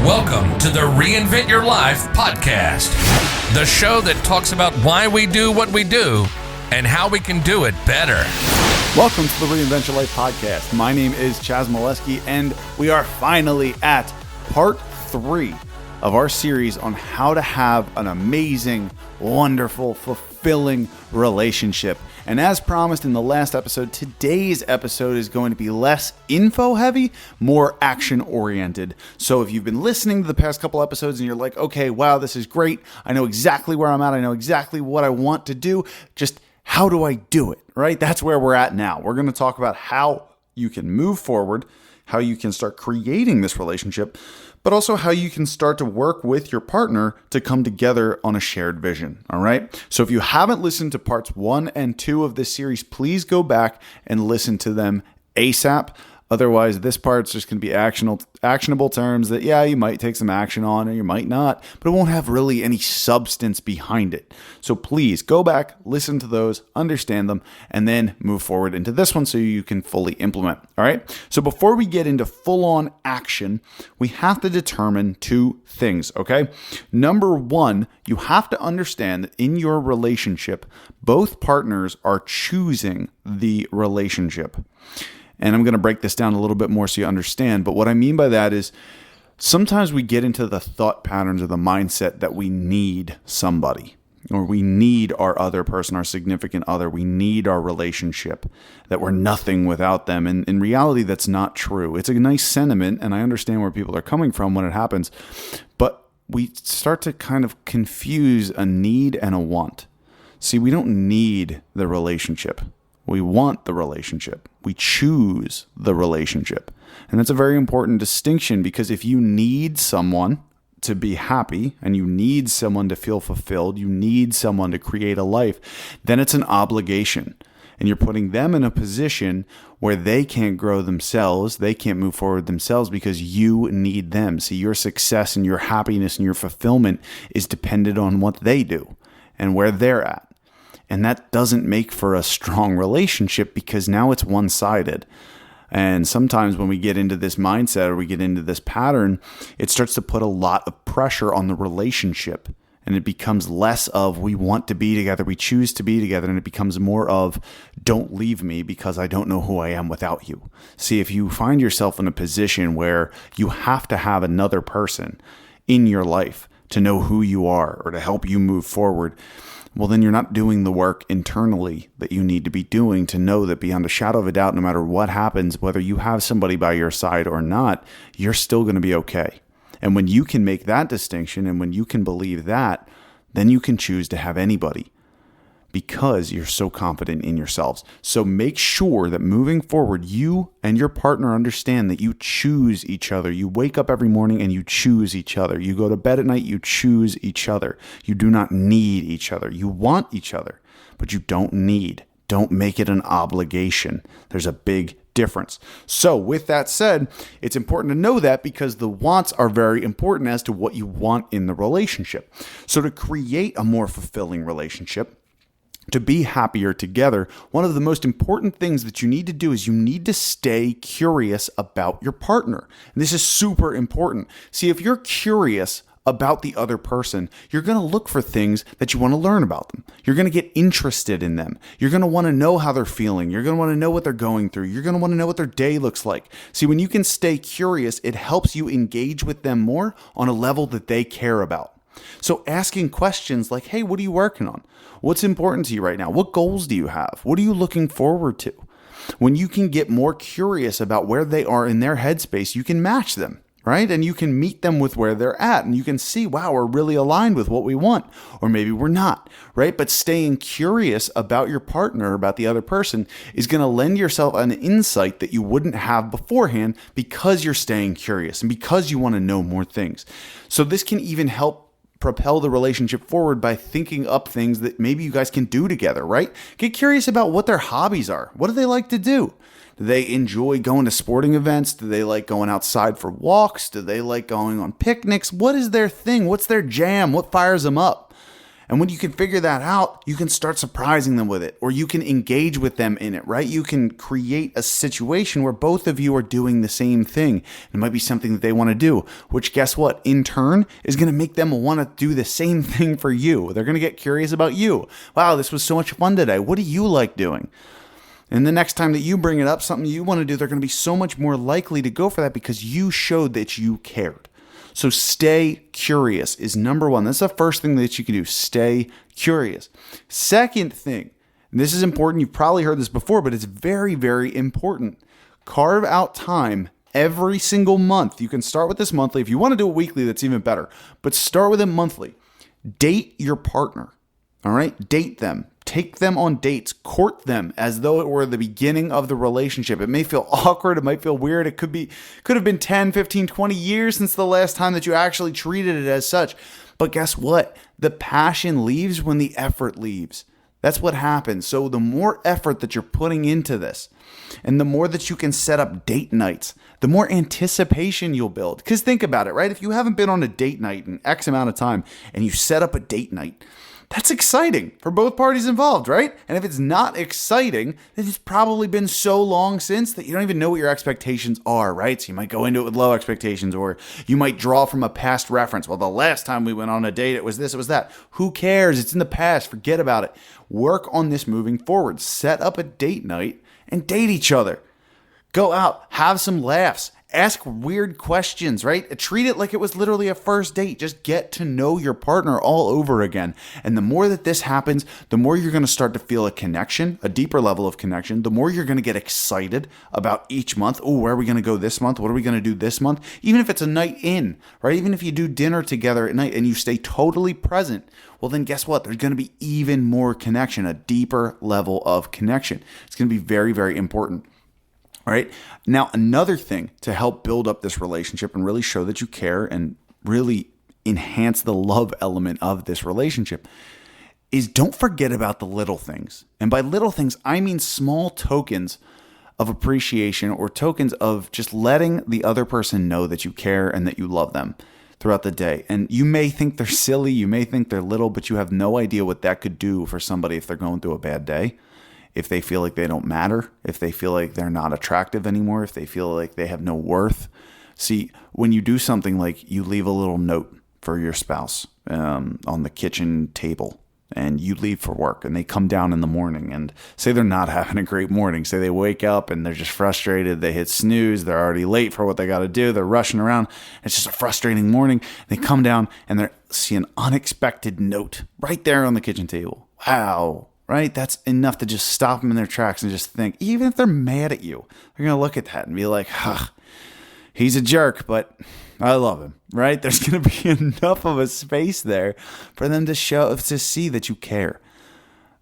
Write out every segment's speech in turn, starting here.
Welcome to the Reinvent Your Life podcast, the show that talks about why we do what we do and how we can do it better. Welcome to the Reinvent Your Life podcast. My name is Chaz Molesky, and we are finally at part 3 of our series on how to have an amazing, wonderful, fulfilling relationship. And as promised in the last episode, today's episode is going to be less info heavy, more action oriented. So if you've been listening to the past couple episodes and you're like, okay, wow, this is great. I know exactly where I'm at. I know exactly what I want to do. Just how do I do it, right? That's where we're at now. We're going to talk about how you can move forward, how you can start creating this relationship, but also how you can start to work with your partner to come together on a shared vision, all right? So if you haven't listened to parts 1 and 2 of this series, please go back and listen to them ASAP. Otherwise, this part's just going to be actionable terms that, yeah, you might take some action on or you might not, but it won't have really any substance behind it. So please go back, listen to those, understand them, and then move forward into this one so you can fully implement. All right. So before we get into full-on action, we have to determine 2 things. Okay. Number 1, you have to understand that in your relationship, both partners are choosing the relationship. And I'm going to break this down a little bit more so you understand. But what I mean by that is sometimes we get into the thought patterns or the mindset that we need somebody, or we need our other person, our significant other. We need our relationship, that we're nothing without them. And in reality, that's not true. It's a nice sentiment, and I understand where people are coming from when it happens. But we start to kind of confuse a need and a want. See, we don't need the relationship. We want the relationship. We choose the relationship. And that's a very important distinction, because if you need someone to be happy and you need someone to feel fulfilled, you need someone to create a life, then it's an obligation. And you're putting them in a position where they can't grow themselves, they can't move forward themselves because you need them. See, your success and your happiness and your fulfillment is dependent on what they do and where they're at. And that doesn't make for a strong relationship, because now it's one-sided. And sometimes when we get into this mindset or we get into this pattern, it starts to put a lot of pressure on the relationship. And it becomes less of we want to be together, we choose to be together, and it becomes more of don't leave me because I don't know who I am without you. See, if you find yourself in a position where you have to have another person in your life to know who you are or to help you move forward, well, then you're not doing the work internally that you need to be doing to know that beyond a shadow of a doubt, no matter what happens, whether you have somebody by your side or not, you're still going to be okay. And when you can make that distinction and when you can believe that, then you can choose to have anybody, because you're so confident in yourselves. So make sure that moving forward, you and your partner understand that you choose each other. You wake up every morning and you choose each other. You go to bed at night, you choose each other. You do not need each other. You want each other, but you don't need. Don't make it an obligation. There's a big difference. So with that said, it's important to know that, because the wants are very important as to what you want in the relationship. So to create a more fulfilling relationship, to be happier together, one of the most important things that you need to do is you need to stay curious about your partner. And this is super important. See, if you're curious about the other person, you're going to look for things that you want to learn about them. You're going to get interested in them. You're going to want to know how they're feeling. You're going to want to know what they're going through. You're going to want to know what their day looks like. See, when you can stay curious, it helps you engage with them more on a level that they care about. So asking questions like, hey, what are you working on? What's important to you right now? What goals do you have? What are you looking forward to? When you can get more curious about where they are in their headspace, you can match them, right? And you can meet them with where they're at, and you can see, wow, we're really aligned with what we want, or maybe we're not, right? But staying curious about your partner, about the other person, is going to lend yourself an insight that you wouldn't have beforehand, because you're staying curious and because you want to know more things. So this can even help propel the relationship forward by thinking up things that maybe you guys can do together, right? Get curious about what their hobbies are. What do they like to do? Do they enjoy going to sporting events? Do they like going outside for walks? Do they like going on picnics? What is their thing? What's their jam? What fires them up? And when you can figure that out, you can start surprising them with it, or you can engage with them in it, right? You can create a situation where both of you are doing the same thing. It might be something that they want to do, which guess what? In turn is going to make them want to do the same thing for you. They're going to get curious about you. Wow, this was so much fun today. What do you like doing? And the next time that you bring it up, something you want to do, they're going to be so much more likely to go for that because you showed that you cared. So stay curious is number one. That's the first thing that you can do. Stay curious. Second thing, and this is important. You've probably heard this before, but it's very, very important. Carve out time every single month. You can start with this monthly. If you want to do it weekly, that's even better. But start with it monthly. Date your partner. All right? Date them. Take them on dates, court them as though it were the beginning of the relationship. It may feel awkward. It might feel weird. It could have been 10, 15, 20 years since the last time that you actually treated it as such. But guess what? The passion leaves when the effort leaves. That's what happens. So the more effort that you're putting into this, and the more that you can set up date nights, the more anticipation you'll build. Because think about it, right? If you haven't been on a date night in X amount of time and you set up a date night, that's exciting for both parties involved, right? And if it's not exciting, then it's probably been so long since that you don't even know what your expectations are, right? So you might go into it with low expectations, or you might draw from a past reference. Well, the last time we went on a date, it was this, it was that. Who cares? It's in the past. Forget about it. Work on this moving forward. Set up a date night and date each other. Go out, have some laughs. Ask weird questions, right? Treat it like it was literally a first date. Just get to know your partner all over again. And the more that this happens, the more you're going to start to feel a connection, a deeper level of connection. The more you're going to get excited about each month. Oh, where are we going to go this month? What are we going to do this month? Even if it's a night in, right? Even if you do dinner together at night and you stay totally present, well, then guess what? There's going to be even more connection, a deeper level of connection. It's going to be very, very important. All right. Now, another thing to help build up this relationship and really show that you care and really enhance the love element of this relationship is don't forget about the little things. And by little things, I mean small tokens of appreciation or tokens of just letting the other person know that you care and that you love them throughout the day. And you may think they're silly, you may think they're little, but you have no idea what that could do for somebody if they're going through a bad day. If they feel like they don't matter, if they feel like they're not attractive anymore, if they feel like they have no worth. See, when you do something like you leave a little note for your spouse on the kitchen table and you leave for work and they come down in the morning and say they're not having a great morning. Say they wake up and they're just frustrated. They hit snooze. They're already late for what they got to do. They're rushing around. It's just a frustrating morning. They come down and they see an unexpected note right there on the kitchen table. Wow. Right? That's enough to just stop them in their tracks and just think, even if they're mad at you, they're going to look at that and be like, he's a jerk, but I love him, right? There's going to be enough of a space there for them to see that you care,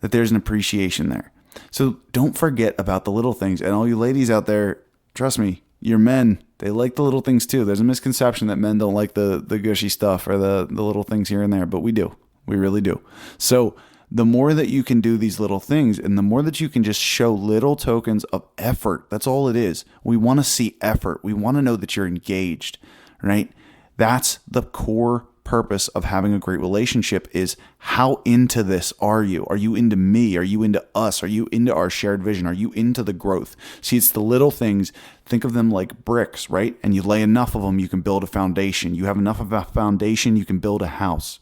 that there's an appreciation there. So don't forget about the little things. And all you ladies out there, trust me, your men, they like the little things too. There's a misconception that men don't like the gushy stuff or the little things here and there, but we do. We really do. So the more that you can do these little things and the more that you can just show little tokens of effort, that's all it is. We want to see effort. We want to know that you're engaged, right? That's the core purpose of having a great relationship is how into this are you? Are you into me? Are you into us? Are you into our shared vision? Are you into the growth? See, it's the little things. Think of them like bricks, right? And you lay enough of them, you can build a foundation. You have enough of a foundation, you can build a house.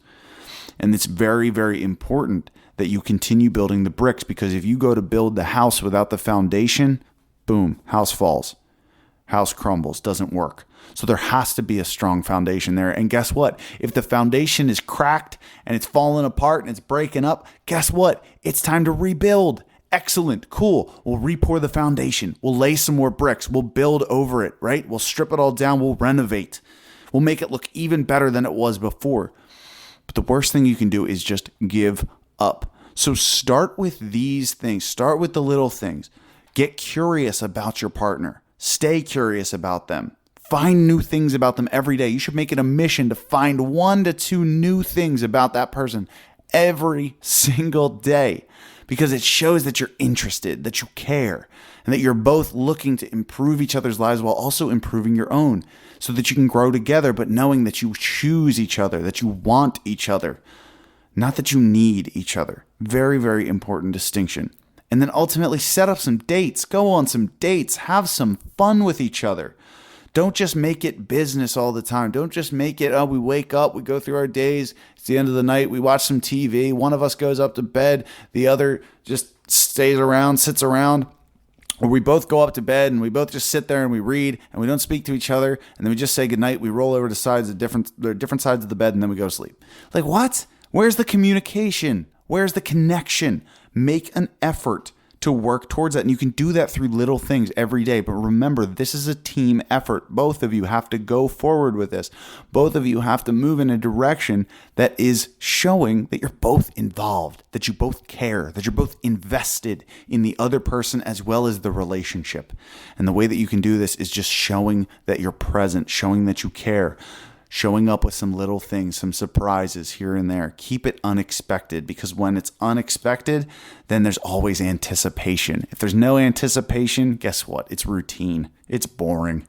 And it's very, very important that you continue building the bricks, because if you go to build the house without the foundation, boom, house falls, house crumbles, doesn't work. So there has to be a strong foundation there. And guess what? If the foundation is cracked and it's falling apart and it's breaking up, guess what? It's time to rebuild. Excellent. Cool. We'll re-pour the foundation. We'll lay some more bricks. We'll build over it, right? We'll strip it all down. We'll renovate. We'll make it look even better than it was before. But the worst thing you can do is just give up. So start with these things. Start with the little things. Get curious about your partner. Stay curious about them. Find new things about them every day. You should make it a mission to find 1 to 2 new things about that person every single day, because it shows that you're interested, that you care, and that you're both looking to improve each other's lives while also improving your own, so that you can grow together, but knowing that you choose each other, that you want each other. not that you need each other. Very, very important distinction. And then ultimately set up some dates. Go on some dates. Have some fun with each other. Don't just make it business all the time. Don't just make it, we wake up, we go through our days, it's the end of the night, we watch some TV, one of us goes up to bed, the other just stays around, sits around, or we both go up to bed and we both just sit there and we read and we don't speak to each other, and then we just say goodnight, we roll over to different sides of the bed, and then we go to sleep. Like, what? Where's the communication? Where's the connection? Make an effort to work towards that. And you can do that through little things every day. But remember, this is a team effort. Both of you have to go forward with this. Both of you have to move in a direction that is showing that you're both involved, that you both care, that you're both invested in the other person as well as the relationship. And the way that you can do this is just showing that you're present, showing that you care. Showing up with some little things, some surprises here and there. Keep it unexpected, because when it's unexpected, then there's always anticipation. If there's no anticipation, guess what? It's routine. It's boring.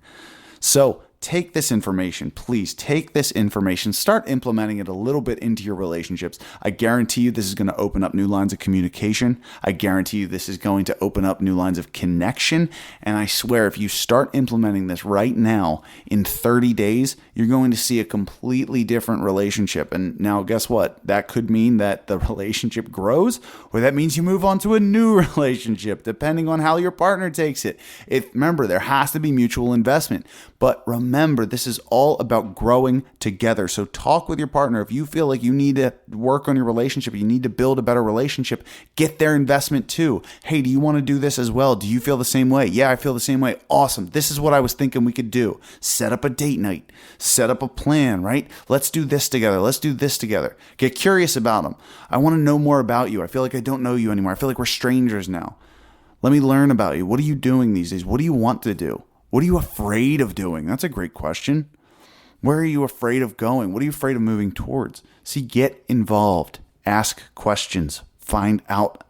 So take this information, please take this information, start implementing it a little bit into your relationships. I guarantee you this is going to open up new lines of communication. I guarantee you this is going to open up new lines of connection. And I swear, if you start implementing this right now, in 30 days, you're going to see a completely different relationship. And now guess what? That could mean that the relationship grows, or that means you move on to a new relationship, depending on how your partner takes it. Remember, there has to be mutual investment. But remember, this is all about growing together. So talk with your partner. If you feel like you need to work on your relationship, you need to build a better relationship, get their investment too. Hey, do you want to do this as well? Do you feel the same way? Yeah, I feel the same way. Awesome. This is what I was thinking we could do. Set up a date night. Set up a plan, right? Let's do this together. Let's do this together. Get curious about them. I want to know more about you. I feel like I don't know you anymore. I feel like we're strangers now. Let me learn about you. What are you doing these days? What do you want to do? What are you afraid of doing? That's a great question. Where are you afraid of going? What are you afraid of moving towards? See, get involved. Ask questions. Find out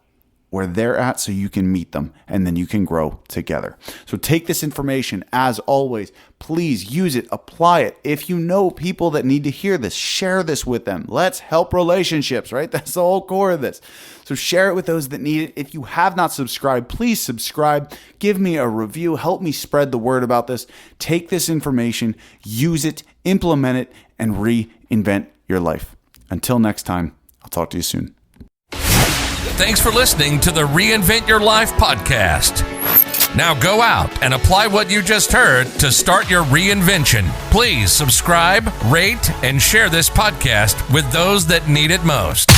where they're at so you can meet them, and then you can grow together. So take this information. As always, please use it, apply it. If you know people that need to hear this, share this with them. Let's help relationships, right? That's the whole core of this. So share it with those that need it. If you have not subscribed, please subscribe. Give me a review. Help me spread the word about this. Take this information, use it, implement it, and reinvent your life. Until next time, I'll talk to you soon. Thanks for listening to the Reinvent Your Life podcast. Now go out and apply what you just heard to start your reinvention. Please subscribe, rate, and share this podcast with those that need it most.